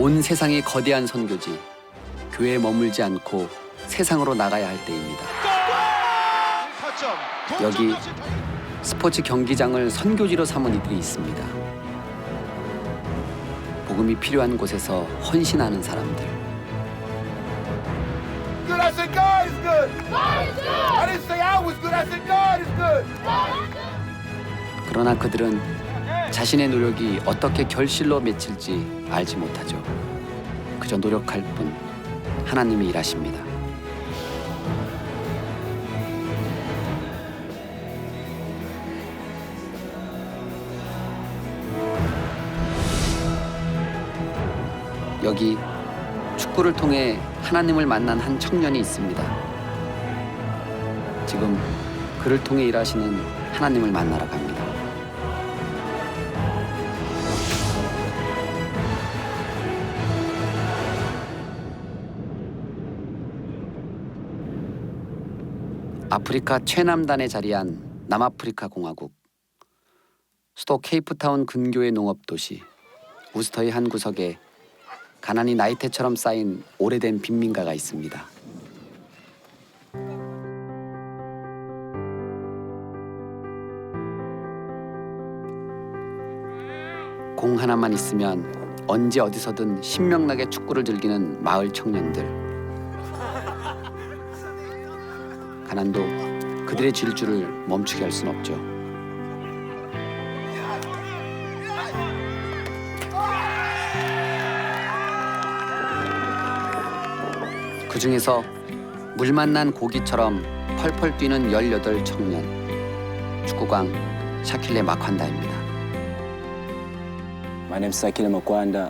온 세상이 거대한 선교지, 교회에 머물지 않고 세상으로 나가야 할 때입니다. 여기 스포츠 경기장을 선교지로 삼은 이들이 있습니다. 복음이 필요한 곳에서 헌신하는 사람들. Good. I said God is good. God is good. I didn't say I was good. I said God is good. God is good. 그러나 그들은 자신의 노력이 어떻게 결실로 맺힐지 알지 못하죠. 그저 노력할 뿐 하나님이 일하십니다. 여기 축구를 통해 하나님을 만난 한 청년이 있습니다. 지금 그를 통해 일하시는 하나님을 만나러 갑니다. 아프리카 최남단에 자리한 남아프리카 공화국. 수도 케이프타운 근교의 농업도시 우스터의 한 구석에 가난이 나이테처럼 쌓인 오래된 빈민가가 있습니다. 공 하나만 있으면 언제 어디서든 신명나게 축구를 즐기는 마을 청년들. 가난도 그들의 질주를 멈추게 할 순 없죠. 그 중에서 물 만난 고기처럼 펄펄 뛰는 18 청년. 축구광 샤킬레 마콴다입니다. My name is Sakile Makwanda.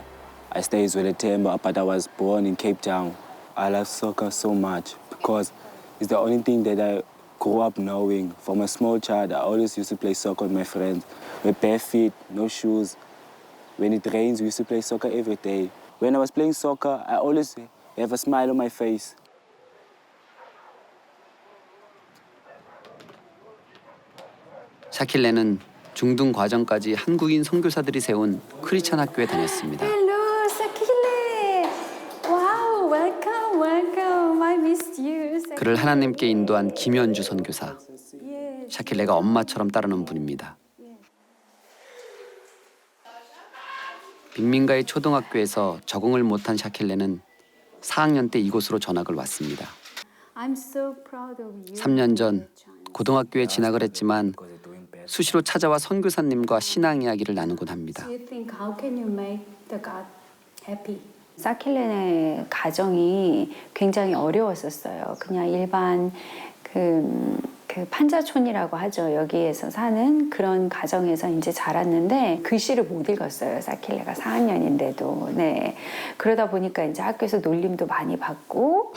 I stay with the Temba, but I was born in Cape Town. I love soccer so much because it's the only thing that I grew up knowing. From a small child, I always used to play soccer with my friends. With bare feet, no shoes. When it rains, we used to play soccer every day. When I was playing soccer, I always have a smile on my face. 샤킬레는 중등 과정까지 한국인 선교사들이 세운 크리스찬 학교에 다녔습니다. Hello, Sakile. Wow, welcome, welcome. I missed you. 그를 하나님께 인도한 김현주 선교사. Yes. 샤킬레가 엄마처럼 따르는 분입니다. 빈민가의 초등학교에서 적응을 못한 샤킬레는 4학년 때 이곳으로 전학을 왔습니다. I'm so proud of you. 3년 전 고등학교에 진학을 했지만 수시로 찾아와 선교사님과 신앙 이야기를 나누곤 합니다. Do you think how can you make the God happy? 사킬렌의 가정이 굉장히 어려웠었어요. 그냥 일반 그 판자촌이라고 하죠. 여기에서 사는 그런 가정에서 이제 자랐는데 글씨를 못 읽었어요. 사킬레가 4학년인데도. 네. 그러다 보니까 이제 학교에서 놀림도 많이 받고.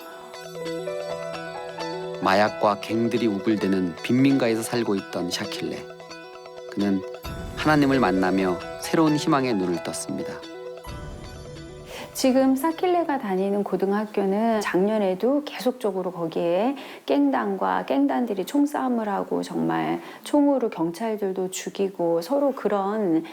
마약과 갱들이 우글대는 빈민가에서 살고 있던 샤킬레. 그는 하나님을 만나며 새로운 희망에 눈을 떴습니다. 지금 사킬레가 다니는 고등학교는 작년에도 계속적으로 거기에 깽단과 깽단들이 총싸움을 하고 정말 총으로 경찰들도 죽이고 서로 그런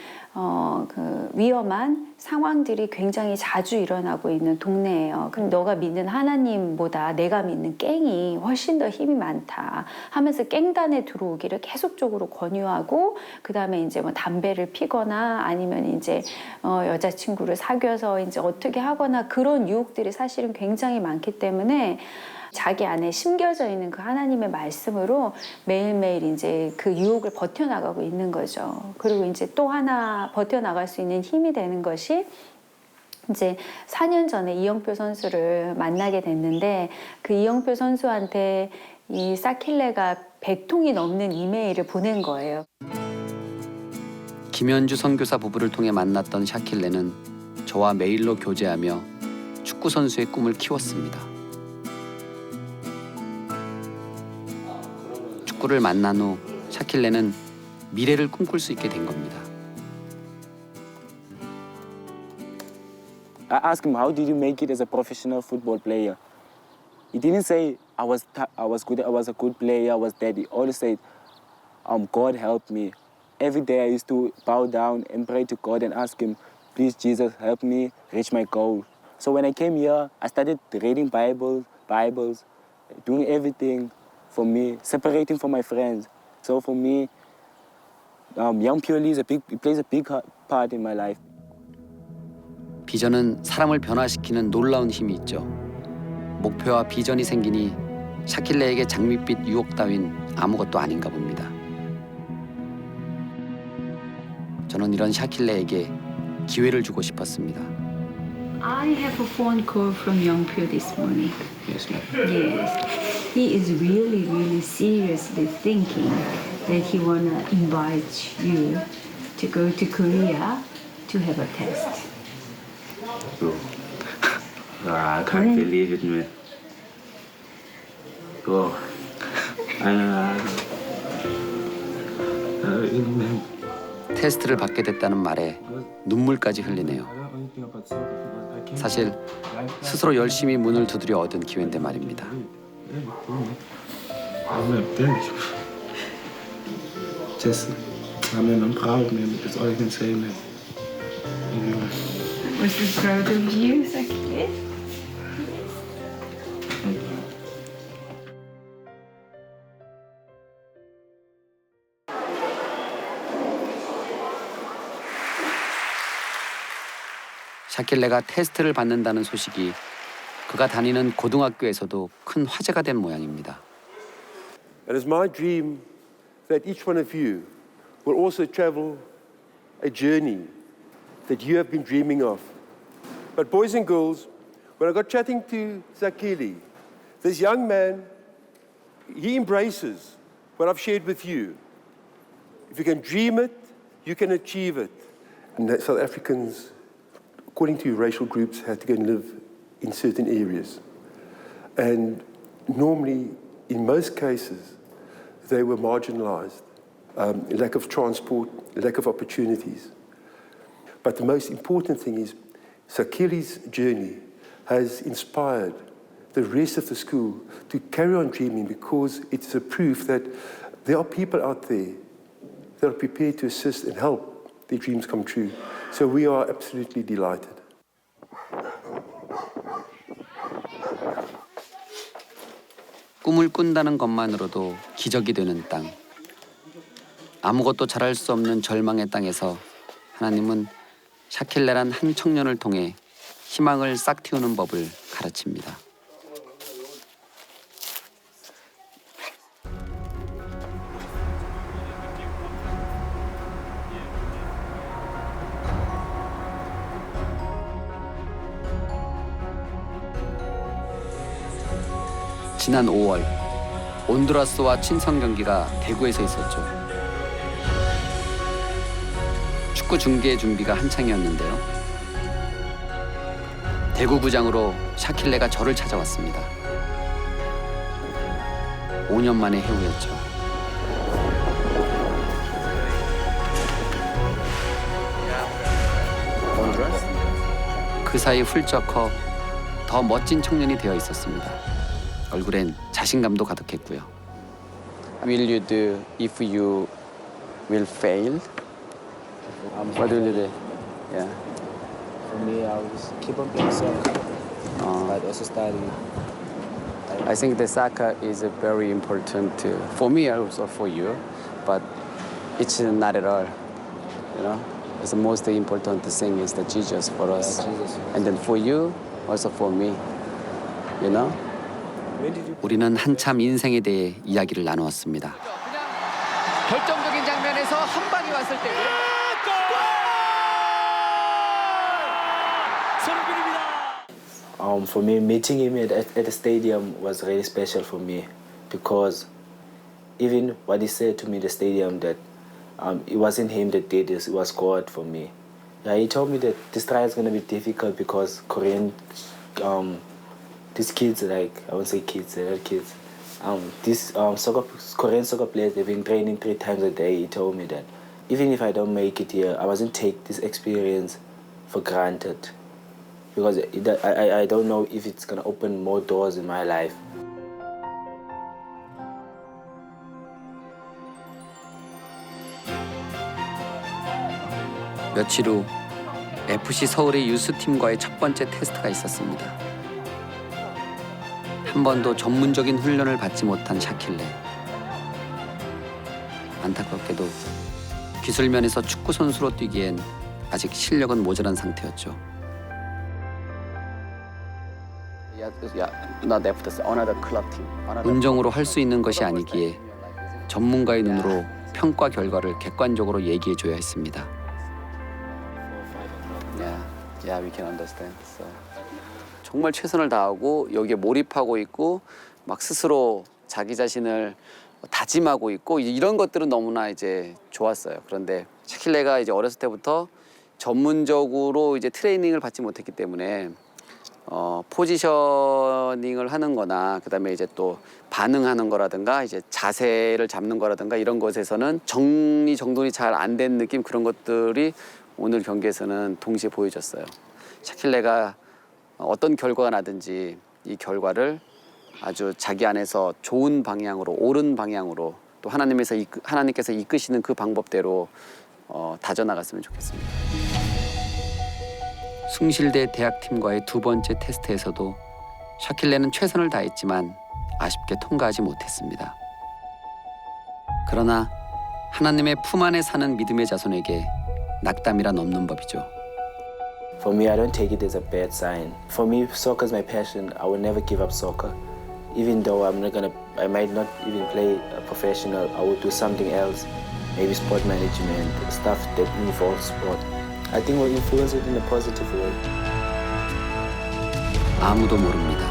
그 위험한 상황들이 굉장히 자주 일어나고 있는 동네예요. 그럼 너가 믿는 하나님보다 내가 믿는 깽이 훨씬 더 힘이 많다 하면서 깽단에 들어오기를 계속적으로 권유하고 그 다음에 이제 뭐 담배를 피거나 아니면 이제 여자친구를 사귀어서 이제 어떻게 하거나 그런 유혹들이 사실은 굉장히 많기 때문에 자기 안에 심겨져 있는 그 하나님의 말씀으로 매일매일 이제 그 유혹을 버텨나가고 있는 거죠. 그리고 이제 또 하나 버텨나갈 수 있는 힘이 되는 것이 이제 4년 전에 이영표 선수를 만나게 됐는데 그 이영표 선수한테 이 사킬레가 100통이 넘는 이메일을 보낸 거예요. 김현주 선교사 부부를 통해 만났던 샤킬레는 저와 메일로 교제하며 축구 선수의 꿈을 키웠습니다. 축구를 만난 후 샤킬레는 미래를 꿈꿀 수 있게 된 겁니다. I asked him, how did you make it as a professional football player? He didn't say, I was a good player, I was that. He always said, God helped me. Every day I used to bow down and pray to God and ask him, please Jesus, help me reach my goal. So when I came here, I started reading Bibles, doing everything for me, separating from my friends. So for me, Young Purely plays a big part in my life. 비전은 사람을 변화시키는 놀라운 힘이 있죠. 목표와 비전이 생기니 샤킬레에게 장밋빛 유혹 따윈 아무것도 아닌가 봅니다. 저는 이런 샤킬레에게 기회를 주고 싶었습니다. I have a phone call from Young Pyo this morning. Yes, ma'am. Yes. He is really, really seriously thinking that he wanna invite you to go to Korea to have a test. I can't believe it, man. Oh, man. 테스트를 받게 됐다는 말에 눈물까지 흘리네요. 사실 스스로 열심히 문을 두드려 얻은 기회인데 말입니다. Just, I'm proud, man. That's all I can say, man. Was he proud of you, Sakit? 샤킬레가 테스트를 받는다는 소식이 그가 다니는 고등학교에서도 큰 화제가 된 모양입니다. It is my dream that each one of you will also travel a journey that you have been dreaming of. But boys and girls, when I got chatting to Zakili, this young man, he embraces what I've shared with you. If you can dream it, you can achieve it. And that South Africans, according to racial groups, had to go and live in certain areas. And normally, in most cases, they were marginalized, lack of transport, lack of opportunities. But the most important thing is Sakili's journey has inspired the rest of the school to carry on dreaming, because it's a proof that there are people out there that are prepared to assist and help their dreams come true. So we are absolutely delighted. 꿈을 꾼다는 것만으로도 기적이 되는 땅. 아무것도 잘할 수 없는 절망의 땅에서 하나님은 샤킬레란 한 청년을 통해 희망을 싹 틔우는 법을 가르칩니다. 지난 5월 온두라스와 친선 경기가 대구에서 있었죠. 축구 중계 준비가 한창이었는데요. 대구구장으로 샤킬레가 저를 찾아왔습니다. 5년 만의 해우였죠. 그 사이 훌쩍 커 더 멋진 청년이 되어 있었습니다. 얼굴엔 자신감도 가득했고요. Will you do if you will fail? What will you do? Yeah. For me, I will keep on playing soccer, but also study. I think the soccer is very important for me, also for you, but it's not at all. You know, it's the most important thing is the Jesus for us, Jesus. and then for you, also for me. You know. 우리는 한참 인생에 대해 이야기를 나누었습니다. 결정적인 장면에서 한 방이 왔을 때 For me, meeting him at the stadium was really special for me, because even what he said to me in the stadium, that it wasn't him that did this, it was God for me. Yeah, he told me that this trial is going to be difficult because Korean, these kids, like, I won't say kids, they're not kids. These Korean soccer players, they've been training 3 times a day. He told me that even if I don't make it here, I mustn't take this experience for granted, because I don't know if it's going to open more doors in my life. 며칠 후 FC 서울의 유스팀과의 첫 번째 테스트가 있었습니다. 한 번도 전문적인 훈련을 받지 못한 샤킬레. 안타깝게도 기술면에서 축구 선수로 뛰기엔 아직 실력은 모자란 상태였죠. 운정으로 할 수 있는 것이 아니기에 전문가의 눈으로 평가 결과를 객관적으로 얘기해줘야 했습니다. we can understand. 정말 최선을 다하고 여기에 몰입하고 있고 막 스스로 자기 자신을 다짐하고 있고 이런 것들은 너무나 이제 좋았어요. 그런데 샤킬레가 이제 어렸을 때부터 전문적으로 이제 트레이닝을 받지 못했기 때문에 포지셔닝을 하는 거나 그다음에 이제 또 반응하는 거라든가 이제 자세를 잡는 거라든가 이런 것에서는 정리정돈이 잘 안 된 느낌 그런 것들이 오늘 경기에서는 동시에 보여졌어요. 샤킬레가 어떤 결과가 나든지 이 결과를 아주 자기 안에서 좋은 방향으로 옳은 방향으로 또 하나님께서 이끄시는 그 방법대로 다져나갔으면 좋겠습니다. 숭실대 대학팀과의 두 번째 테스트에서도 샤킬레는 최선을 다했지만 아쉽게 통과하지 못했습니다. 그러나 하나님의 품 안에 사는 믿음의 자손에게 낙담이란 없는 법이죠. For me, I don't take it as a bad sign. For me, soccer is my passion. I will never give up soccer. Even though I might not even play a professional, I will do something else. Maybe sport management, stuff that involves sport. I think we'll influence it in a positive way. 아무도 모릅니다.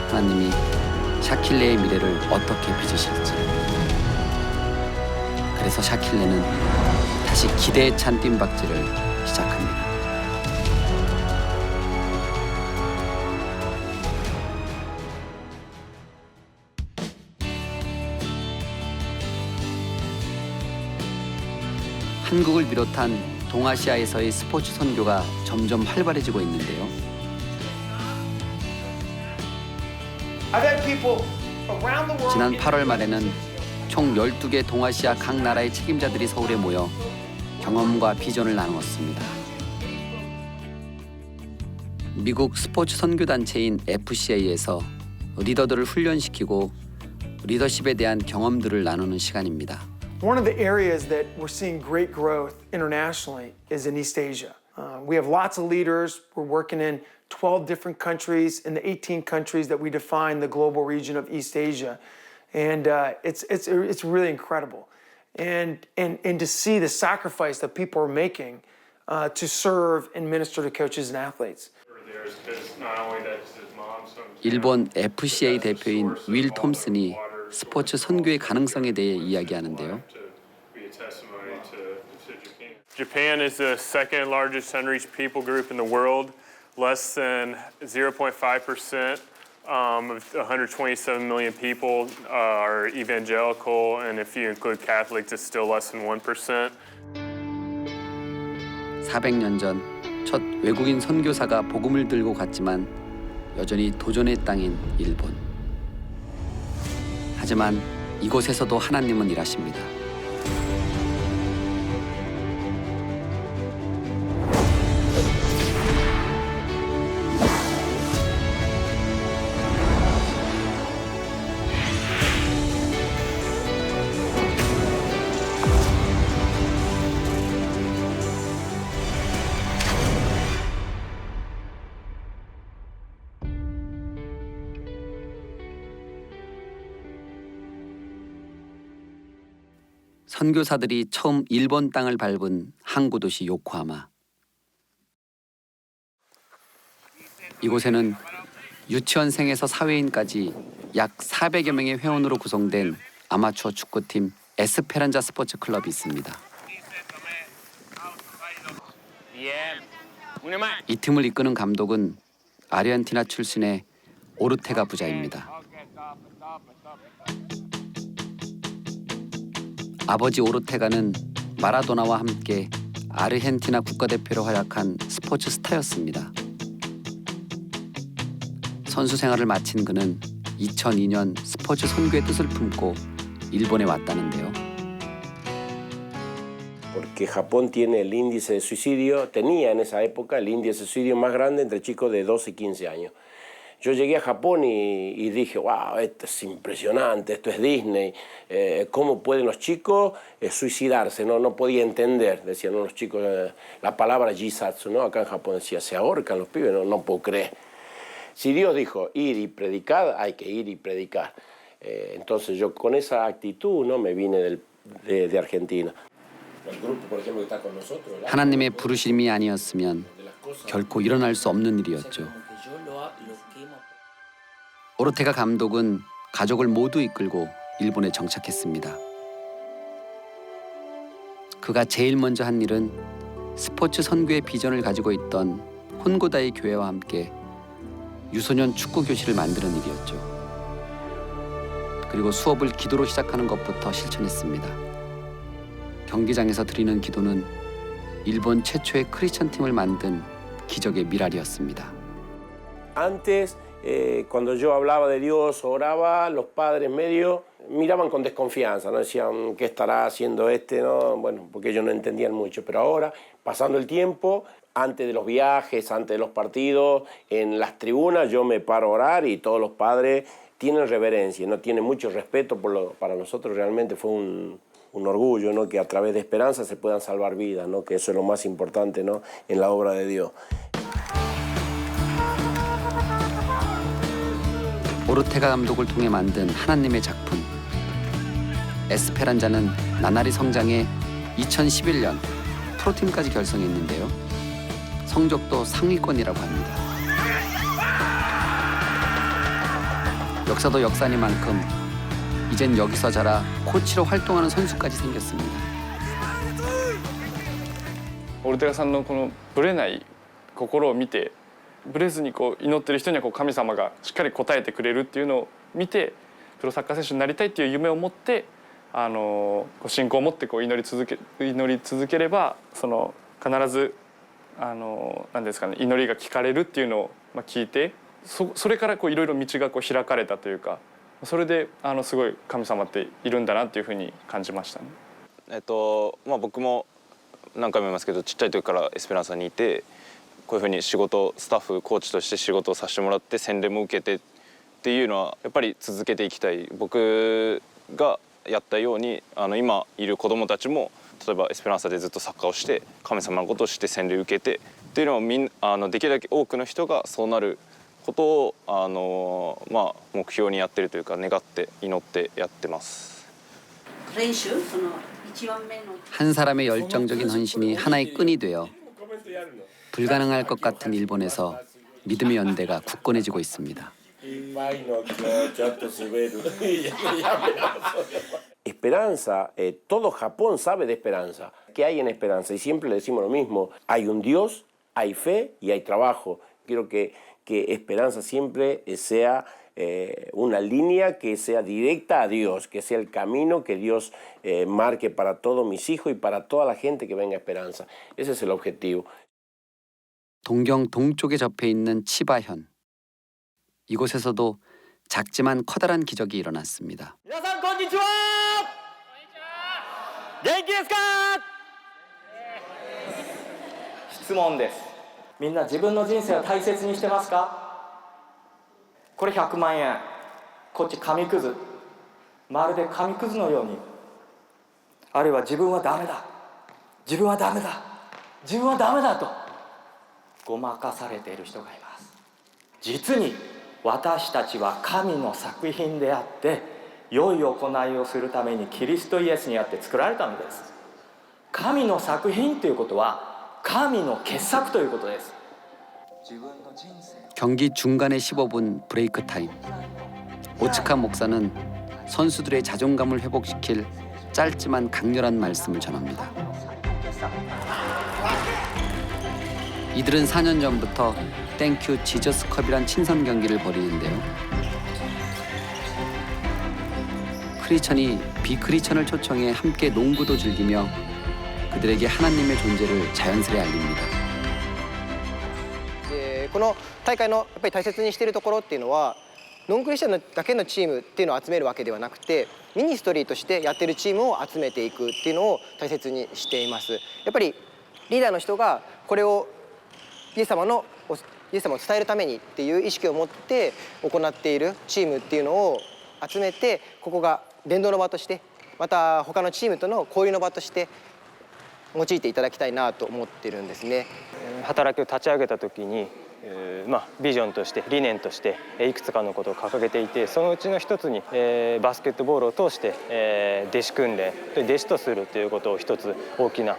하나님이 샤킬레의 미래를 어떻게 빚으실지. 그래서 샤킬레는 다시 기대에 찬 뜀박질을 시작합니다. 한국을 비롯한 동아시아에서의 스포츠 선교가 점점 활발해지고 있는데요. 지난 8월 말에는 총 12개 동아시아 각 나라의 책임자들이 서울에 모여 경험과 비전을 나누었습니다. 미국 스포츠 선교단체인 FCA에서 리더들을 훈련시키고 리더십에 대한 경험들을 나누는 시간입니다. One of the areas that we're seeing great growth internationally is in East Asia. We have lots of leaders. We're working in 12 different countries in the 18 countries that we define the global region of East Asia. And it's really incredible. And to see the sacrifice that people are making to serve and minister to coaches and athletes. 일본 FCA 대표인 윌 톰슨이 스포츠 선교의 가능성에 대해 이야기하는데요. Japan is the second largest unreached people group in the world. Less than 0.5% of 127 million people are evangelical, and if you include Catholics, it's still less than 1%. 400년 전 첫 외국인 선교사가 복음을 들고 갔지만 여전히 도전의 땅인 일본. 하지만 이곳에서도 하나님은 일하십니다. 선교사들이 처음 일본 땅을 밟은 항구 도시 요코하마. 이곳에는 유치원생에서 사회인까지 약 400여 명의 회원으로 구성된 아마추어 축구팀 에스페란자 스포츠 클럽이 있습니다. 이 팀을 이끄는 감독은 아르헨티나 출신의 오르테가 부자입니다. 아버지 오르테가는 마라도나와 함께 아르헨티나 국가대표로 활약한 스포츠 스타였습니다. 선수 생활을 마친 그는 2002년 스포츠 선교의 뜻을 품고 일본에 왔다는데요. porque Japón tiene el índice de suicidio, tenía en esa época el índice de suicidio más grande entre chicos de 12 y 15 años. Yo llegué a Japón y dije, wow, esto es impresionante, esto es Disney. ¿Cómo pueden los chicos suicidarse? No podía entender, decían los chicos, la palabra jisatsu, ¿no? Acá en Japón decía, se ahorcan los pibes, no puedo creer. Si Dios dijo ir y predicar, hay que ir y predicar. Entonces yo con esa actitud, ¿no? Me vine de Argentina. El grupo, por ejemplo, que está con nosotros. 하나님의 부르심이 아니었으면 결코 일어날 수 없는 일이었죠. 오르테가 감독은 가족을 모두 이끌고 일본에 정착했습니다. 그가 제일 먼저 한 일은 스포츠 선교의 비전을 가지고 있던 혼고다이 교회와 함께 유소년 축구 교실을 만드는 일이었죠. 그리고 수업을 기도로 시작하는 것부터 실천했습니다. 경기장에서 드리는 기도는 일본 최초의 크리스천 팀을 만든 기적의 미랄이었습니다. Antes, cuando yo hablaba de Dios, oraba, los padres medio miraban con desconfianza, ¿no? Decían, ¿qué estará haciendo este? ¿No? Bueno, porque ellos no entendían mucho. Pero ahora, pasando el tiempo, antes de los viajes, antes de los partidos, en las tribunas yo me paro a orar y todos los padres tienen reverencia, no tienen mucho respeto para nosotros. Realmente fue un orgullo, ¿no? Que a través de esperanza se puedan salvar vidas, ¿no? Que eso es lo más importante, ¿no? En la obra de Dios. 오르테가 감독을 통해 만든 하나님의 작품 에스페란자는 나날이 성장해 2011년 프로팀까지 결성했는데요. 성적도 상위권이라고 합니다. 역사도 역사니만큼 이젠 여기서 자라 코치로 활동하는 선수까지 생겼습니다. オルテガさんのこのぶれない心を見てブレずにこう祈ってる人にはこう神様がしっかり応えてくれるっていうのを見てプロサッカー選手になりたいっていう夢を持ってこう信仰を持ってこう祈り続ければその必ず何ですかね祈りが聞かれるっていうのを聞いてそれからこういろいろ道がこう開かれたというかそれですごい神様っているんだなっていうふうに感じましたね。僕も何回も言いますけどちっちゃい時からエスペランサにいて。こういうふうに仕事スタッフコーチとして仕事をさせてもらって洗礼も受けてっていうのはやっぱり続けていきたい僕がやったように今いる子どもたちも例えばエスペランサでずっとサッカーをして神様のことをして洗礼を受けてっていうのをできるだけ多くの人がそうなることを目標にやってるというか願って祈ってやってます。한 사람의 열정적인 헌신이 하나의 끈이 되어 불가능할 것 같은 일본에서 믿음의 연대가 굳건해지고 있습니다. Esperanza, todo Japón sabe de esperanza. ¿Qué hay en esperanza? Y siempre le decimos lo mismo. Hay un Dios, hay fe y hay trabajo. Quiero que esperanza siempre sea una línea que sea directa a Dios, que sea el camino que Dios marque para todos mis hijos y para toda la gente que venga a esperanza. Ese es el objetivo. 동경 동쪽에 접해 있는 치바현. 이곳에서도 작지만 커다란 기적이 일어났습니다. 皆さんこんにちは。元気ですか？質問です。みんな自分の人生を大切にしてますか？これ100万円。こっち紙くず。まるで紙くずのように。あるいは自分はダメだ。自分はダメだ。自分はダメだと。ごまかされている人がいます。実に私たちは神の作品であって良い行いをするためにキリストイエスにあって作られたのです。神の作品ということは神の傑作ということです。 경기 중간의 15분 브레이크 타임. 오츠카 목사는 선수들의 자존감을 회복시킬 짧지만 강렬한 말씀을 전합니다. 이들은 4년 전부터 땡큐 지저스컵이란 친선 경기를 벌이는데요. 크리스천이 비크리스천을 초청해 함께 농구도 즐기며 그들에게 하나님의 존재를 자연스레 알립니다. この大会のやっぱり大切にしているところっていうのはノンクリスチャンだけのチームっていうのを集めるわけではなくて、ミニストリーとしてやってるチームを集めていくっていうのを大切にしています。やっぱりリーダーの人がこれをイエス様を伝えるためにっていう意識を持って行っているチームっていうのを集めて、ここが伝道の場として、また他のチームとの交流の場として用いていただきたいなと思ってるんですね。働きを立ち上げた時に、ビジョンとして理念としていくつかのことを掲げていて、そのうちの一つにバスケットボールを通して弟子訓練、弟子とするということを一つ大きな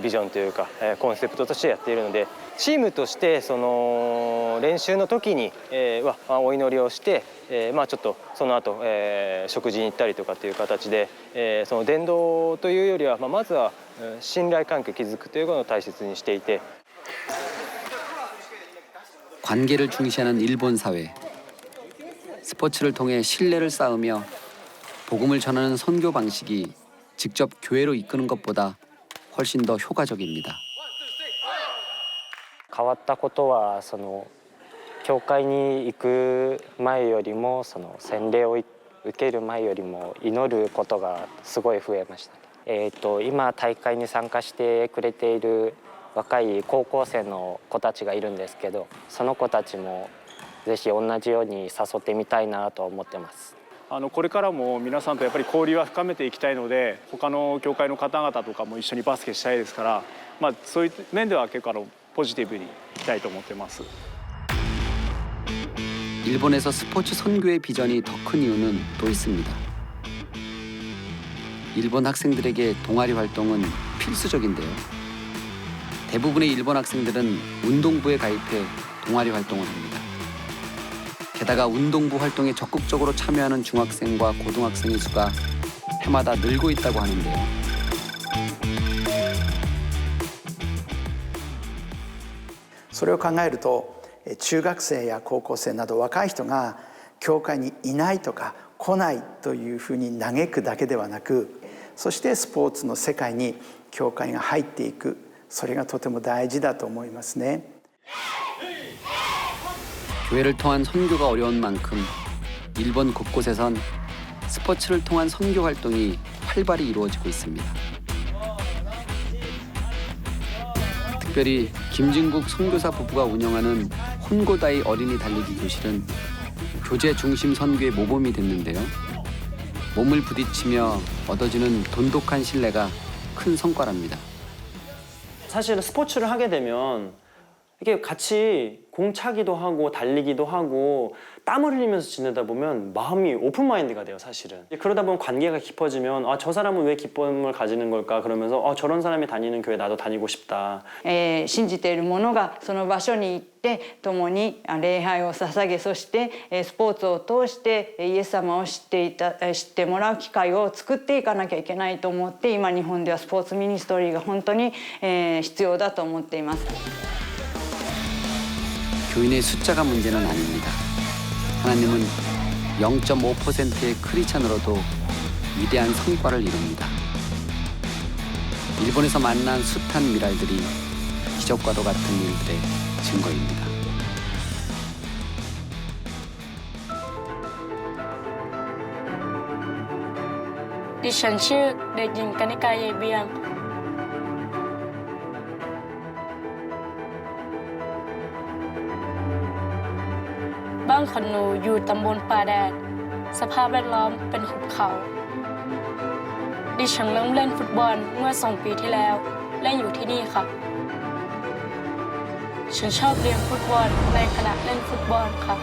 ビジョンというかコンセプトとしてやっているので、チームとしてその練習の時にお祈りをして、ちょっとその後食事に行ったりとかっていう形でその伝道というよりはまずは信頼関係を築くということを大切にしていて。 관계를 중시하는 일본 사회. 스포츠를 통해 신뢰를 쌓으며 복음을 전하는 선교 방식이 직접 교회로 이끄는 것보다 훨씬 더 효과적입니다. 変わったことはその教会に行く前よりもその洗礼を受ける前よりも祈ることがすごい増えましたね。今大会に参加してくれている 若い高校生の子たちがいるんですけど、その子たちもぜひ同じように誘ってみたいなと思ってます。これからも皆さんとやっぱり交流は深めていきたいので、他の教会の方々とかも一緒にバスケしたいですから、そういう面では結構ポジティブにいきたいと思ってます。 일본에서 스포츠 선교의 비전이 더 큰 이유는 또 있습니다. 일본 학생들에게 동아리 활동은 필수적인데요. 대부분의 일본 학생들은 운동부에 가입해 동아리 활동을 합니다. 게다가 운동부 활동에 적극적으로 참여하는 중학생과 고등학생의 수가 해마다 늘고 있다고 하는데요. それを考えると、中学生や高校生など若い人が教会にいないとか来ないというふうに嘆くだけではなく、そしてスポーツの世界に教会が入っていく、それがとても大事だと思いますね。 교회를 통한 선교가 어려운 만큼 일본 곳곳에선 스포츠를 통한 선교 활동이 활발히 이루어지고 있습니다. 특별히 김진국 선교사 부부가 운영하는 혼고다이 어린이 달리기 교실은 교제 중심 선교의 모범이 됐는데요. 몸을 부딪히며 얻어지는 돈독한 신뢰가 큰 성과랍니다. 사실은 스포츠를 하게 되면 이게 같이 공차기도 하고 달리기도 하고 땀을 흘리면서 지내다 보면 마음이 오픈마인드가 돼요, 사실은. 그러다 보면 관계가 깊어지면 저 사람은 왜 기쁨을 가지는 걸까 그러면서 저런 사람이 다니는 교회 나도 다니고 싶다. 信じている者がその場所に行って共に礼拝を捧げ、そしてスポーツを通してイエス様を知ってもらう機会を作っていかなきゃいけないと思って、今日本ではスポーツミニストリーが本当に必要だと思っています。 교인의 숫자가 문제는 아닙니다. 하나님은 0.5%의 크리스찬으로도 위대한 성과를 이룹니다. 일본에서 만난 숱한 미랄들이 기적과도 같은 일들의 증거입니다. 저는 เด็กหญิงกนิกาเยเบียง บ้านของหนูอยู่ตำบลป่าแดด สภาพแวดล้อมเป็นหุบเขา ดิฉันเริ่มเล่นฟุตบอลเมื่อ2 ปีที่แล้วเล่นอยู่ที่นี่ค่ะ ฉันชอบเรียนฟุตบอลในขณะเล่นฟุตบอลค่ะ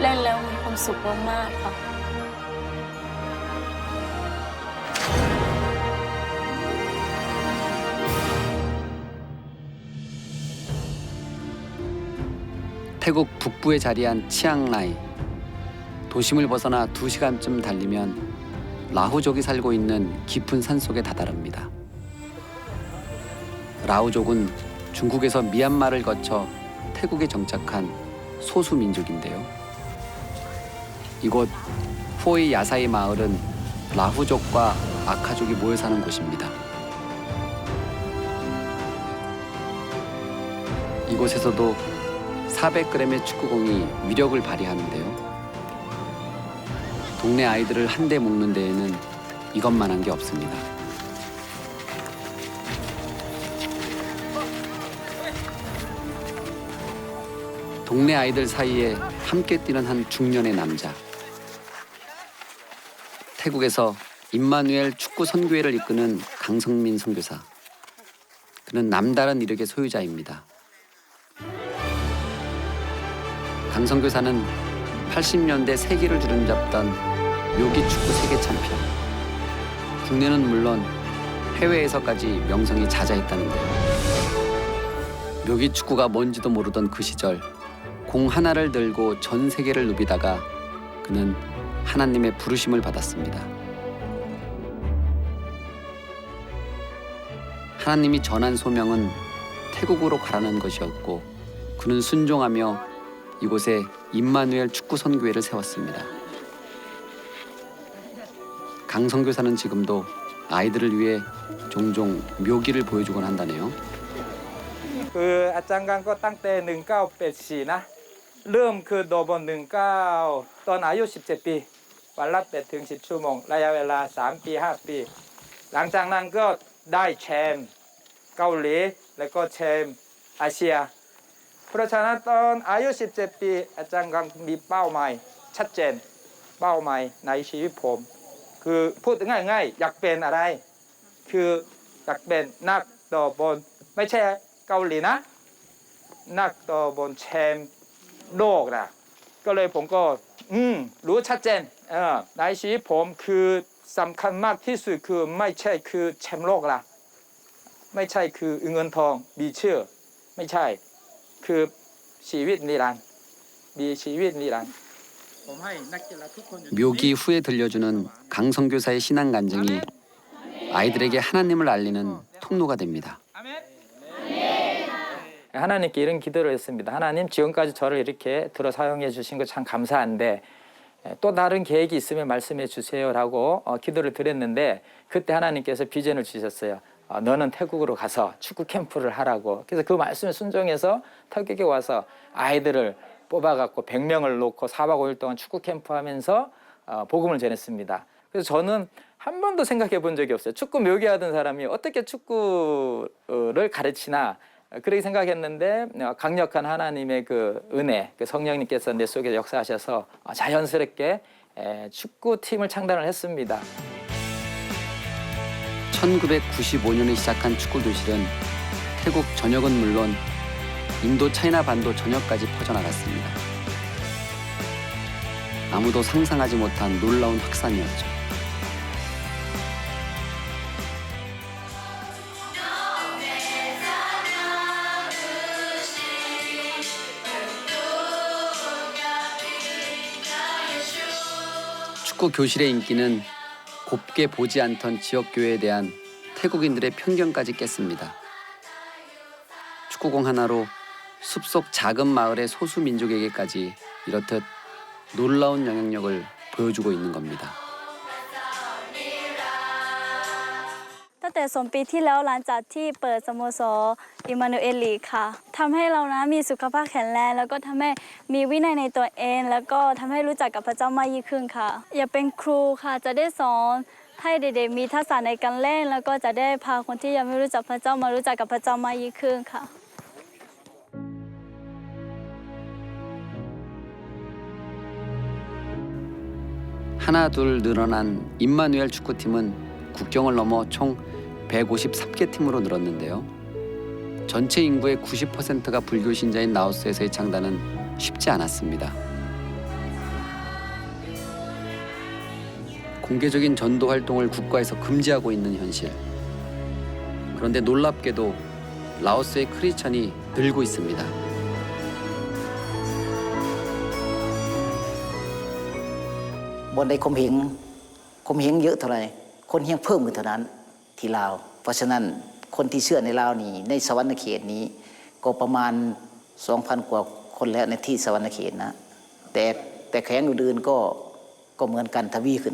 เล่นแล้วมีความสุขมากๆค่ะ 태국 북부에 자리한 치앙라이. 도심을 벗어나 2시간쯤 달리면 라후족이 살고 있는 깊은 산속에 다다릅니다. 라후족은 중국에서 미얀마를 거쳐 태국에 정착한 소수 민족인데요. 이곳 포이 야사이 마을은 라후족과 아카족이 모여 사는 곳입니다. 이곳에서도 400g의 축구공이 위력을 발휘하는데요. 동네 아이들을 한데 묶는 데에는 이것만한 게 없습니다. 동네 아이들 사이에 함께 뛰는 한 중년의 남자. 태국에서 임마누엘 축구 선교회를 이끄는 강성민 선교사. 그는 남다른 이력의 소유자입니다. 강 선교사는 80년대 세계를 주름잡던 묘기 축구 세계 챔피언. 국내는 물론 해외에서까지 명성이 자자했다는데요. 묘기 축구가 뭔지도 모르던 그 시절 공 하나를 들고 전 세계를 누비다가 그는 하나님의 부르심을 받았습니다. 하나님이 전한 소명은 태국으로 가라는 것이었고 그는 순종하며 이곳에 임마누엘 축구 선교회를 세웠습니다. 강 선교사는 지금도 아이들을 위해 종종 묘기를 보여주곤 한다네요. คืออาจารย์กันก็ตั้งแต่1984นะเริ่มคือโดบน19ตอนอายุ17ปีวันละ8ถึง10ชั่วโมงระยะเวลา3ปี5ปีหลังจากนั้นก็ได้แชมป์เกาหลีแล้วก็แชมป์อาเซียเพราะฉะนั้นตอนอายุ17ปีอาจารย์กันมีเป้าหมายชัดเจนเป้าหมายในชีวิตผมคือพูดง่ายๆอยากเป็นอะไรคืออยากเป็นนักโดบนไม่ใช่เกาหลีนะนักต่อบนแชมป์โลกนะก็เลยผมก็รู้ชัดเจนในชีวิตผมคือสำคัญมากที่สุดคือไม่ใช่คือแชมป์โลกละไม่ใช่คือเงินทองมีชื่อไม่ใช่คือชีวิตนิรันดร์มีชีวิตนิรันดร์ 묘기 후에 들려주는 강 선교사의 신앙 간증이 아이들에게 하나님을 알리는 통로가 됩니다. 하나님께 이런 기도를 했습니다. 하나님 지금까지 저를 이렇게 들어 사용해 주신 거 참 감사한데 또 다른 계획이 있으면 말씀해 주세요라고 기도를 드렸는데 그때 하나님께서 비전을 주셨어요. 너는 태국으로 가서 축구 캠프를 하라고. 그래서 그 말씀에 순종해서 태국에 와서 아이들을 뽑아갖고 100명을 놓고 4박 5일 동안 축구 캠프 하면서 복음을 전했습니다. 그래서 저는 한 번도 생각해 본 적이 없어요. 축구 묘기하던 사람이 어떻게 축구를 가르치나 그렇게 생각했는데 강력한 하나님의 그 은혜, 그 성령님께서 내 속에 역사하셔서 자연스럽게 축구팀을 창단을 했습니다. 1995년에 시작한 축구 교실은 태국 전역은 물론 인도 차이나 반도 전역까지 퍼져나갔습니다. 아무도 상상하지 못한 놀라운 확산이었죠. 축구 교실의 인기는 곱게 보지 않던 지역교회에 대한 태국인들의 편견까지 깼습니다. 축구공 하나로 숲속 작은 마을의 소수민족에게까지 이렇듯 놀라운 영향력을 보여주고 있는 겁니다. ตั้งแต่2 ปีที่แล้วหลังจากที่เปิดสโมสรอิมมานูเอลลีกค่ะทำให้เรานะมีสุขภาพแข็งแรงแล้วก็ทำให้มีวินัยในตัวเองแล้วก็ทำให้รู้จักกับพระเจ้ามากยิ่งขึ้นค่ะอยากเป็นครูค่ะจะได้สอนให้เด็กๆมีทักษะในการเล่นแล้วก็จะได้พาคนที่ยังไม่รู้จักพระเจ้ามารู้จักกับพระเจ้ามากยิ่งขึ้นค่ะ 하나 둘 늘어난 임마누엘 축구팀은 국경을 넘어 총 153개 팀으로 늘었는데요. 전체 인구의 90%가 불교 신자인 라오스에서의 창단은 쉽지 않았습니다. 공개적인 전도 활동을 국가에서 금지하고 있는 현실. 그런데 놀랍게도 라오스의 크리스천이 늘고 있습니다. บนใดคมเหงเยอะเท่าไหร่คนเฮียงเพิ่มขึ้นเท่านั้นที่ลาวเพราะฉะนั้นคนที่เชื่อในลาวนี้ในสวรรคเขตนี้ก็ประมาณ 2,000 กว่าคนแล้วในที่สวรรคเขตนะแต่แขวงอื่นๆก็เหมือนกันทวีขึ้น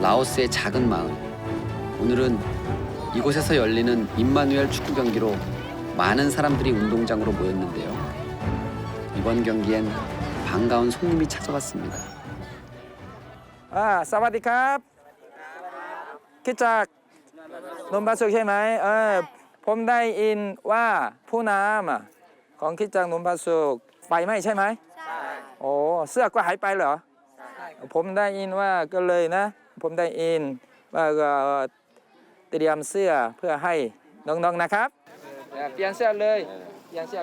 라오스의 작은 마을 오늘은 이곳에서 열리는 임마누엘 축구 경기로 많은 사람들이 운동장으로 모였는데요. 이번 경기엔 반가운 손님이 찾아왔습니다. สวัสดีครับคิดจากนมบาสุกใช่ไหมผมได้ยินว่าผู้นำของคิดจากนมบาสุกไฟไหม้ใช่ไหมใช่โอ้เสื้อก็หายไปเหรอใช่ผมได้ยินว่าก็เลยนะผมได้ยินว่าเตรียมเสื้อเพื่อให้น้องๆนะครับเปลี่ยนเสื้อเลยเปลี่ยนเสื้อ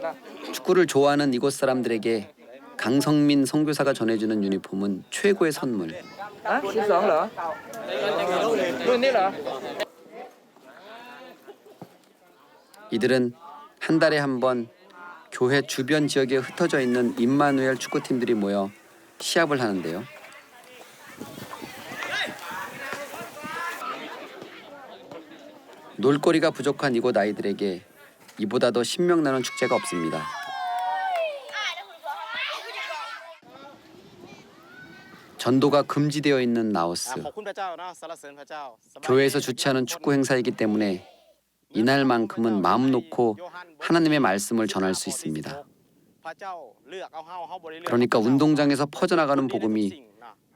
แล้ว 축구를 좋아하는 이곳 사람들에게 강성민 선교사가 전해주는 유니폼은 최고의 선물. 12เหรอรุ่นนี้เหรอ 이들은 한 달에 한 번 교회 주변 지역에 흩어져 있는 임마누엘 축구팀들이 모여 시합을 하는데요. 놀거리가 부족한 이곳 아이들에게 이보다 더 신명나는 축제가 없습니다. 전도가 금지되어 있는 라오스. 교회에서 주최하는 축구 행사이기 때문에 이날만큼은 마음 놓고 하나님의 말씀을 전할 수 있습니다. 그러니까 운동장에서 퍼져나가는 복음이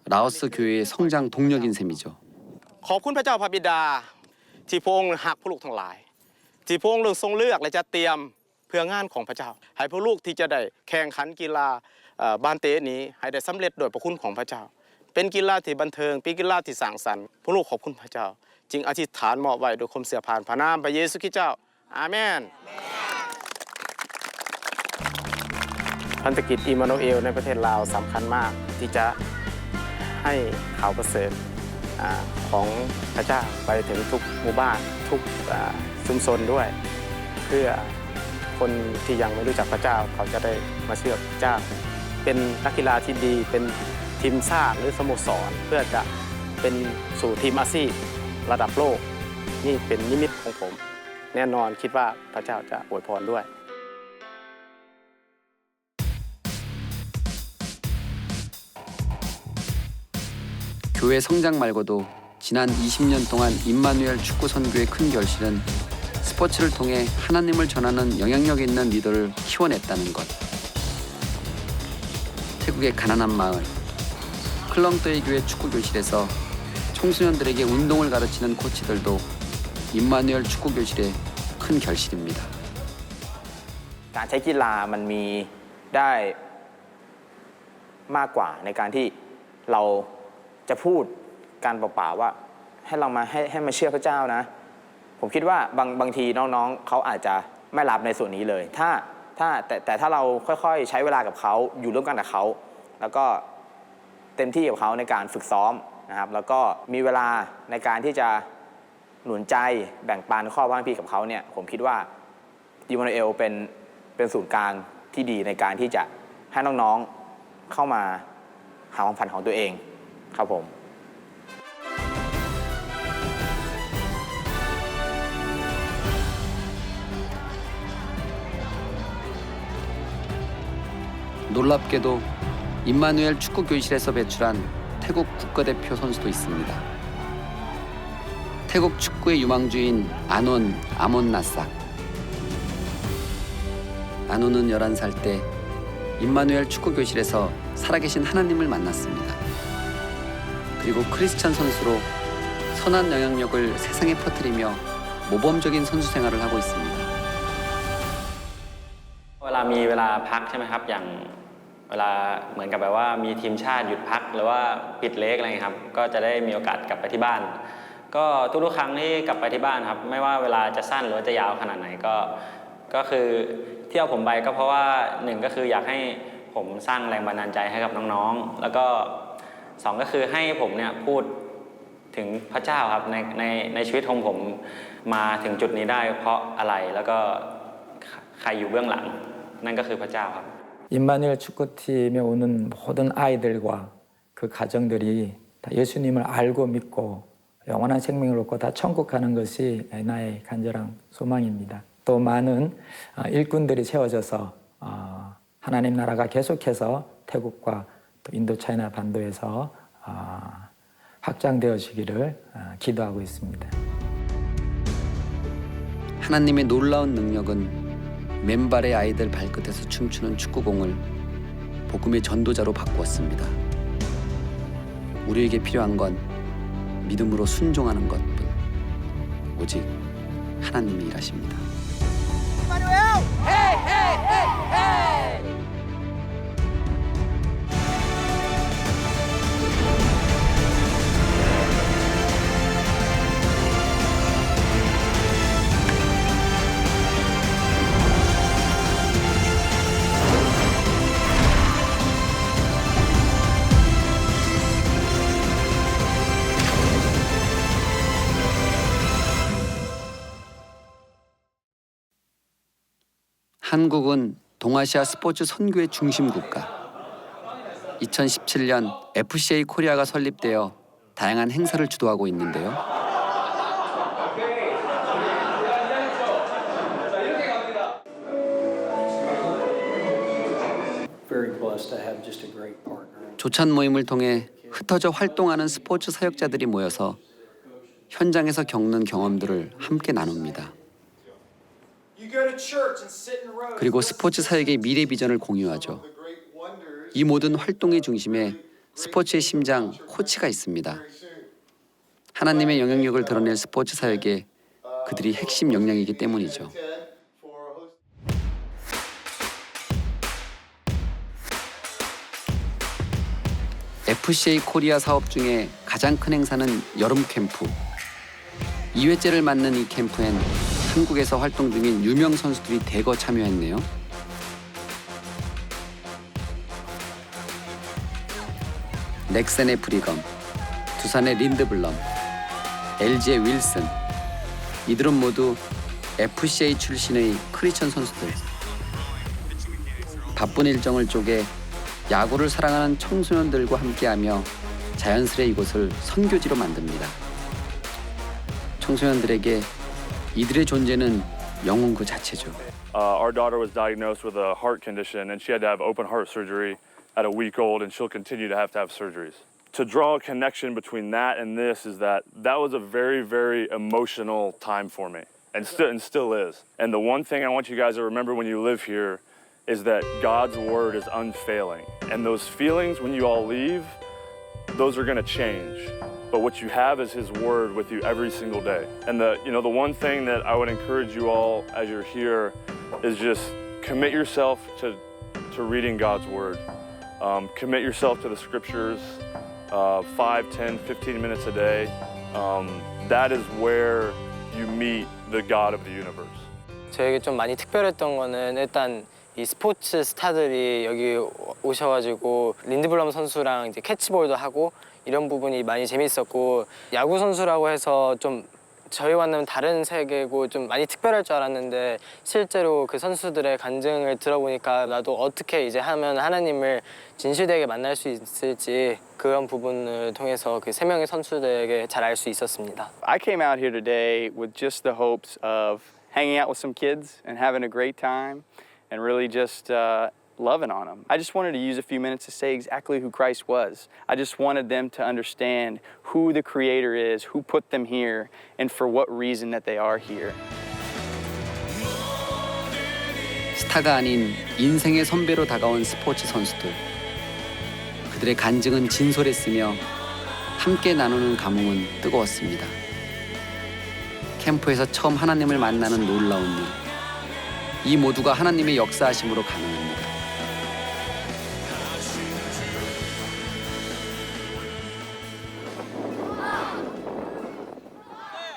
라오스 교회의 성장 동력인 셈이죠. ขอบคุณพระเจ้าพระบิดาที่พระองค์หักผู้ลูกทั้งหลายที่พระองค์ทรงเลือกและจะเตรียมเพื่องานของพระเจ้าให้ผู้ลูกที่จะได้แข่งขันกีฬาบ้านเตะนี้ให้ได้สำเร็จโดยพระคุณของพระเจ้าเป็นกีฬาที่บันเทิงเป็นกีฬาที่สร้างสรรค์ผู้ลูกขอบคุณพระเจ้าจึงอธิษฐานมอบไว้โดยความเสียผ่านพระนามพระเยซูคริสต์เจ้าอาเมนพันธกิจอิมมานูเอลในประเทศลาวสำคัญมากที่จะให้ข่าวประเสริฐของพระเจ้าไปถึงทุกหมู่บ้านทุกชุมชนด้วยเพื่อคนที่ยังไม่รู้จักพระเจ้าเขาจะได้มาเชื่อพระเจ้าเป็นนักกีฬาที่ดีเป็นทีมชาติหรือสโมสรเพื่อจะเป็นสู่ทีมอาชีพระดับโลกนี่เป็นนิมิตของผมแน่นอนคิดว่าพระเจ้าจะอวยพรด้วย 교회 성장 말고도 지난 20년 동안 임마누엘 축구 선교의 큰 결실은 스포츠를 통해 하나님을 전하는 영향력 있는 리더를 키워냈다는 것. 태국의 가난한 마을, 클렁떠이 교회 축구 교실에서 청소년들에게 운동을 가르치는 코치들도 임마누엘 축구 교실의 큰 결실입니다. การใช้กีฬามันมีได้มากกว่าในการที่เราจะพูดการเปล่าๆว่าให้เรามาให้มาเชื่อพระเจ้านะผมคิดว่าบางทีน้องๆเขาอาจจะไม่รับในส่วนนี้เลยแต่ถ้าเราค่อยๆใช้เวลากับเขาอยู่ร่วมกันกับเขาแล้วก็เต็มที่กับเขาในการฝึกซ้อมนะครับแล้วก็มีเวลาในการที่จะหนุนใจแบ่งปันข้อพระคัมภีร์กับเขาเนี่ยผมคิดว่าอิมมานูเอลเป็นศูนย์กลางที่ดีในการที่จะให้น้องๆเข้ามาหาความฝันของตัวเองครับผม 놀랍게도 임마누엘 축구 교실에서 배출한 태국 국가대표 선수도 있습니다. 태국 축구의 유망주인 아논 아몬나삭. 아논은 11살 때 임마누엘 축구 교실에서 살아계신 하나님을 만났습니다. 그리고 크리스찬 선수로 선한 영향력을 세상에 퍼뜨리며 모범적인 선수 생활을 하고 있습니다. เวลามีเวลาพักใช่ไหมครับอย่างเวลาเหมือนกับแบบว่ามีทีมชาติหยุดพักหรือว่าปิดเล็กอะไรครับก็จะได้มีโอกาสกลับไปที่บ้านก็ทุกๆครั้งที่กลับไปที่บ้านครับไม่ว่าเวลาจะสั้นหรือว่าจะยาวขนาดไหนก็คือที่เอาผมไปก็เพราะว่าหนึ่งก็คืออยากให้ผมสร้างแรงบันดาลใจให้กับน้องๆแล้วก็สองก็คือให้ผมเนี่ยพูดถึงพระเจ้าครับในชีวิตของผมมาถึงจุดนี้ได้เพราะอะไรแล้วก็ใครอยู่เบื้องหลังนั่นก็คือพระเจ้าครับ 임마누엘 축구팀에 오는 모든 아이들과 그 가정들이 다 예수님을 알고 믿고 영원한 생명을 얻고 다 천국 가는 것이 나의 간절한 소망입니다. 또 많은 일꾼들이 세워져서 하나님 나라가 계속해서 태국과 또 인도 차이나 반도에서 확장되어지기를 기도하고 있습니다. 하나님의 놀라운 능력은 맨발의 아이들 발끝에서 춤추는 축구공을 복음의 전도자로 바꾸었습니다. 우리에게 필요한 건 믿음으로 순종하는 것뿐. 오직 하나님이 일하십니다. 한국은 동아시아 스포츠 선교의 중심 국가. 2017년 FCA 코리아가 설립되어 다양한 행사를 주도하고 있는데요. 조찬 모임을 통해 흩어져 활동하는 스포츠 사역자들이 모여서 현장에서 겪는 경험들을 함께 나눕니다. 그리고 스포츠 사역의 미래 비전을 공유하죠. 이 모든 활동의 중심에 스포츠의 심장, 코치가 있습니다. 하나님의 영향력을 드러낼 스포츠 사역에 그들이 핵심 역량이기 때문이죠. FCA 코리아 사업 중에 가장 큰 행사는 여름 캠프. 2회째를 맞는 이 캠프엔 한국에서 활동 중인 유명 선수들이 대거 참여했네요. 넥센의 브리검, 두산의 린드블럼, LG의 윌슨. 이들은 모두 FCA 출신의 크리스천 선수들. 바쁜 일정을 쪼개 야구를 사랑하는 청소년들과 함께하며 자연스레 이곳을 선교지로 만듭니다. 청소년들에게 이들의 존재는 영혼 그 자체죠. Our daughter was diagnosed with a heart condition and she had to have open heart surgery at a week old and she'll continue to have surgeries. To draw a connection between that and this is that was a very, very emotional time for me and still is. And the one thing I want you guys to remember when you live here is that God's word is unfailing. And those feelings when you all leave, those are going to change. But what you have is His Word with you every single day. And the one thing that I would encourage you all as you're here is just commit yourself to reading God's Word. Commit yourself to the Scriptures 5, 10, 15 minutes a day. That is where you meet the God of the universe. 저에게 좀 많이 특별했던 거는 일단 이 스포츠 스타들이 여기 오셔가지고 린드블럼 선수랑 이제 캐치볼도 하고 이런 부분이 많이 재밌었고 야구 선수라고 해서 좀 저희와는 다른 세계고 좀 많이 특별할 줄 알았는데 실제로 그 선수들의 간증을 들어보니까 나도 어떻게 이제 하면 하나님을 진실되게 만날 수 있을지 그런 부분을 통해서 그 세 명의 선수들에게 잘 알 수 있었습니다. I came out here today with just the hopes of hanging out with some kids and having a great time and really just loving on them. I just wanted to use a few minutes to say exactly who Christ was. I just wanted them to understand who the Creator is, who put them here, and for what reason that they are here. 스타가 아닌 인생의 선배로 다가온 스포츠 선수들. 그들의 간증은 진솔했으며 함께 나누는 감흥은 뜨거웠습니다. 캠프에서 처음 하나님을 만나는 놀라운 일. 이 모두가 하나님의 역사하심으로 가능합니다.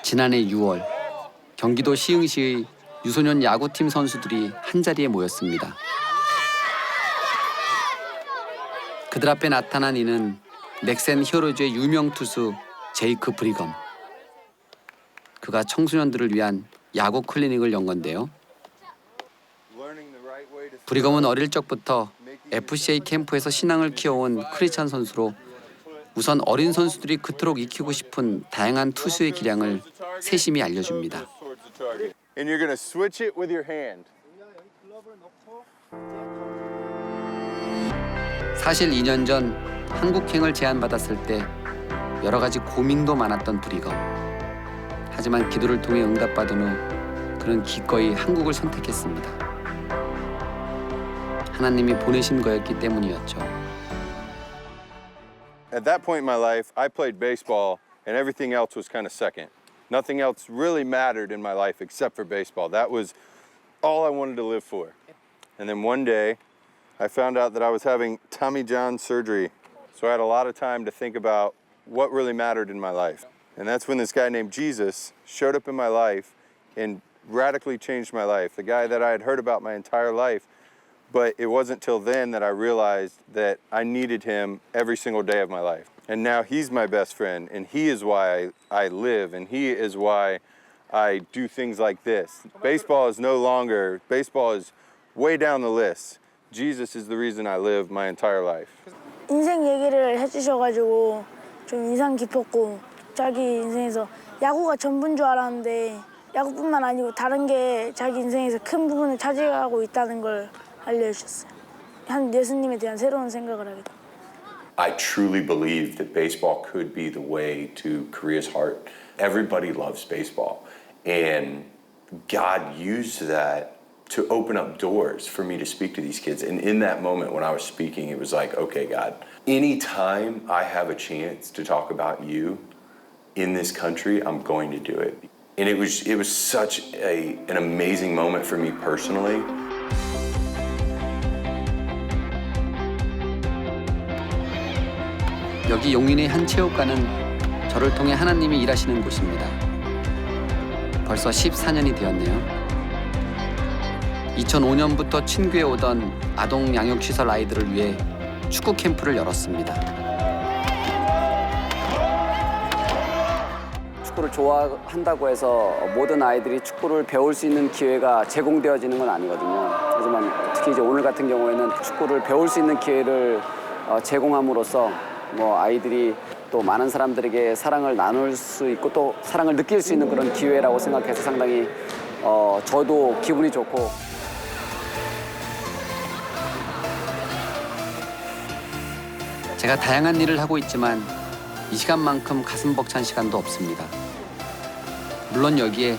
지난해 6월 경기도 시흥시의 유소년 야구팀 선수들이 한자리에 모였습니다. 그들 앞에 나타난 이는 넥센 히어로즈의 유명 투수 제이크 브리검. 그가 청소년들을 위한 야구 클리닉을 연 건데요. 브리검은 어릴 적부터 FCA 캠프에서 신앙을 키워온 크리스찬 선수로 우선 어린 선수들이 그토록 익히고 싶은 다양한 투수의 기량을 세심히 알려줍니다. And you're going to switch it with your hand. 사실 2년 전 한국행을 제안받았을 때 여러 가지 고민도 많았던 브리거. 하지만 기도를 통해 응답받은 후 그는 기꺼이 한국을 선택했습니다. 하나님이 보내신 거였기 때문이었죠. At that point in my life, I played baseball and everything else was kind of second. Nothing else really mattered in my life except for baseball. That was all I wanted to live for. And then one day, I found out that I was having Tommy John surgery. So I had a lot of time to think about what really mattered in my life. And that's when this guy named Jesus showed up in my life and radically changed my life. The guy that I had heard about my entire life. But it wasn't till then that I realized that I needed him every single day of my life. And now he's my best friend, and he is why I live, and he is why I do things like this. Baseball is way down the list. Jesus is the reason I live my entire life. 인생 얘기를 해주셔가지고 좀 인상 깊었고 자기 인생에서 야구가 전부인 줄 알았는데 야구뿐만 아니고 다른 게 자기 인생에서 큰 부분을 차지하고 있다는 걸 알려주셨어요. 한 예수님에 대한 새로운 생각을 하게 됩니다. I truly believe that baseball could be the way to Korea's heart. Everybody loves baseball, and God used that to open up doors for me to speak to these kids. And in that moment when I was speaking, it was like, okay, God, anytime I have a chance to talk about you in this country, I'm going to do it. And it was such an amazing moment for me personally. 여기 용인의 한 체육관은 저를 통해 하나님이 일하시는 곳입니다. 벌써 14년이 되었네요. 2005년부터 친교에 오던 아동 양육시설 아이들을 위해 축구 캠프를 열었습니다. 축구를 좋아한다고 해서 모든 아이들이 축구를 배울 수 있는 기회가 제공되어지는 건 아니거든요. 하지만 특히 이제 오늘 같은 경우에는 축구를 배울 수 있는 기회를 제공함으로써 아이들이 또 많은 사람들에게 사랑을 나눌 수 있고 또 사랑을 느낄 수 있는 그런 기회라고 생각해서 상당히 저도 기분이 좋고. 제가 다양한 일을 하고 있지만 이 시간만큼 가슴 벅찬 시간도 없습니다. 물론 여기에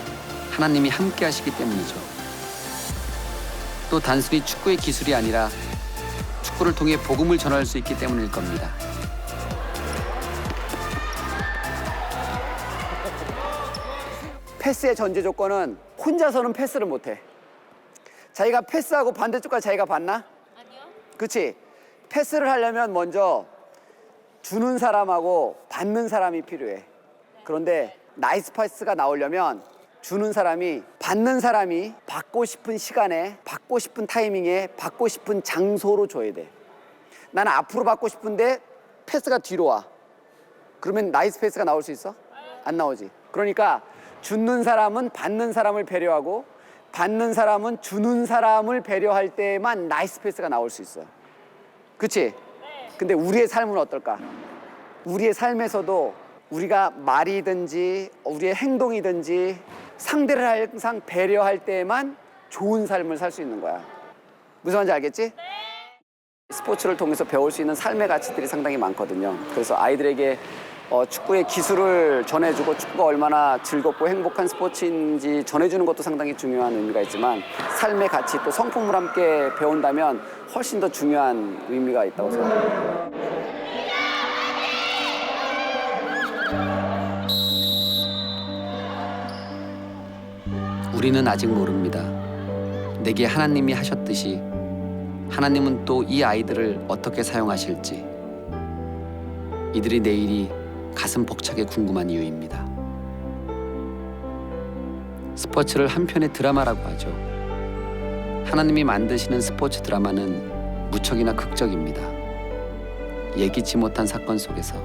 하나님이 함께 하시기 때문이죠. 또 단순히 축구의 기술이 아니라 축구를 통해 복음을 전할 수 있기 때문일 겁니다. 패스의 전제 조건은 혼자서는 패스를 못해. 자기가 패스하고 반대쪽까지 자기가 받나? 아니요. 그치? 패스를 하려면 먼저 주는 사람하고 받는 사람이 필요해. 그런데 나이스 패스가 나오려면 주는 사람이 받는 사람이 받고 싶은 시간에 받고 싶은 타이밍에 받고 싶은 장소로 줘야 돼. 나는 앞으로 받고 싶은데 패스가 뒤로 와. 그러면 나이스 패스가 나올 수 있어? 안 나오지. 그러니까 주는 사람은 받는 사람을 배려하고 받는 사람은 주는 사람을 배려할 때만 나이스 패스가 나올 수 있어. 그치? 근데 우리의 삶은 어떨까? 우리의 삶에서도 우리가 말이든지 우리의 행동이든지 상대를 항상 배려할 때만 좋은 삶을 살 수 있는 거야. 무슨 말인지 알겠지? 스포츠를 통해서 배울 수 있는 삶의 가치들이 상당히 많거든요. 그래서 아이들에게 축구의 기술을 전해주고 축구가 얼마나 즐겁고 행복한 스포츠인지 전해주는 것도 상당히 중요한 의미가 있지만 삶의 가치 또 성품을 함께 배운다면 훨씬 더 중요한 의미가 있다고 생각합니다. 우리는 아직 모릅니다. 내게 하나님이 하셨듯이 하나님은 또 이 아이들을 어떻게 사용하실지 이들의 내일이 가슴 벅차게 궁금한 이유입니다. 스포츠를 한편의 드라마라고 하죠. 하나님이 만드시는 스포츠 드라마는 무척이나 극적입니다. 예기치 못한 사건 속에서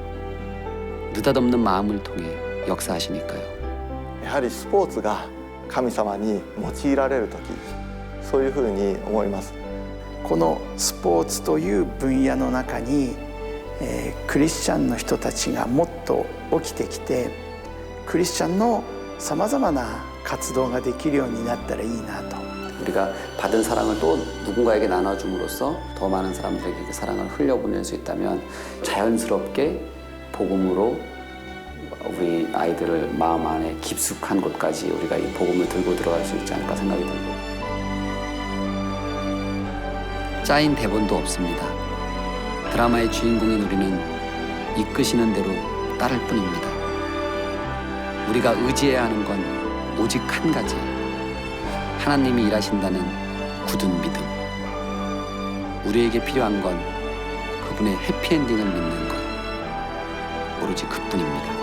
느닷없는 마음을 통해 역사하시니까요. やはりスポーツが神様に用いられる時、そういうふうに思います。このスポーツという分野の中にクリスチャンの人たちがもっと起きてきてクリスチャンのさまざまな活動ができるようになったらいいなと。 우리가 받은 사랑을 또 누군가에게 나눠줌으로써 더 많은 사람들에게 그 사랑을 흘려보낼 수 있다면 자연스럽게 복음으로 우리 아이들을 마음 안에 깊숙한 곳까지 우리가 이 복음을 들고 들어갈 수 있지 않을까 생각이 들고, 짜인 대본도 없습니다. 드라마의 주인공인 우리는 이끄시는 대로 따를 뿐입니다. 우리가 의지해야 하는 건 오직 한 가지, 하나님이 일하신다는 굳은 믿음. 우리에게 필요한 건 그분의 해피엔딩을 믿는 것, 오로지 그뿐입니다.